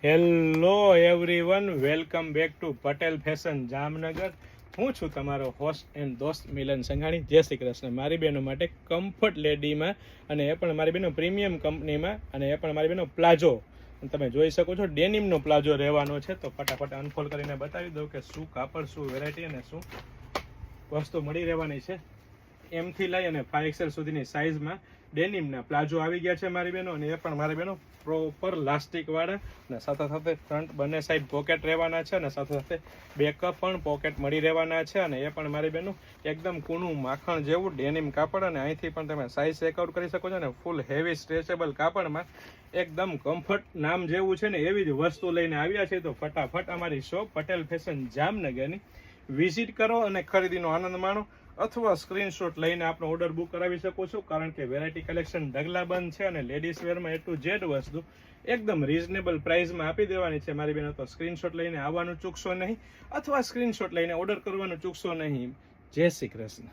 Hello everyone, welcome back to Patel fashion Jamnagar. હું છું તમારો હોસ્ટ એન્ડ દોસ્ત મિલન સંઘાણી. જય શ્રી કૃષ્ણ. મારી બહેનો માટે કમ્ફર્ટ લેડીમાં, અને એ પણ મારી બહેનો પ્રીમિયમ કંપનીમાં, અને એ પણ મારી બહેનો પ્લાઝો. તમે જોઈ શકો છો ડેનિમનો પ્લાઝો રહેવાનો છે. તો ફટાફટ અનફોલ્ડ કરીને બતાવી દઉં કે શું કાપડ, શું વેરાયટી અને શું વસ્તુ મળી રહેવાની છે. એમથી લઈ અને 5XL સુધીની સાઇઝમાં ડેનિમના પ્લાઝો આવી ગયા છે મારી બહેનો, અને એ પણ મારી બહેનો પ્રોપર લાસ્ટિક વાળા, અને સાથે સાથે ફ્રન્ટ બંને સાઈડ પોકેટ રહેવાના છે, અને સાથે સાથે બેકઅપ પણ પોકેટ મળી રહેવાના છે. અને એ પણ મારી બહેનો એકદમ કૂણું માખણ જેવું ડેનિમ કાપડ, અને અહીંથી પણ તમે સાઇઝ ચેકઆઉટ કરી શકો છો. અને ફૂલ હેવી સ્ટ્રેચેબલ કાપડમાં એકદમ કમ્ફર્ટ નામ જેવું છે ને એવી જ વસ્તુ લઈને આવ્યા છે. તો ફટાફટ અમારી શોપ પટેલ ફેશન જામનગરની વિઝિટ કરો અને ખરીદીનો આનંદ માણો, અથવા સ્ક્રીનશોટ લઈને આપણો ઓર્ડર બુક કરાવી શકો છો. કારણ કે વેરાયટી કલેક્શન ઢગલાબંધ છે, અને લેડીઝ વેરમાં એ ટુ ઝેડ વસ્તુ એકદમ રીઝનેબલ પ્રાઇસમાં આપી દેવાની છે મારી બહેનો. તો સ્ક્રીનશોટ લઈને આવવાનું ચૂકશો નહીં, અથવા સ્ક્રીનશોટ લઈને ઓર્ડર કરવાનું ચૂકશો નહીં. જય શ્રી કૃષ્ણ.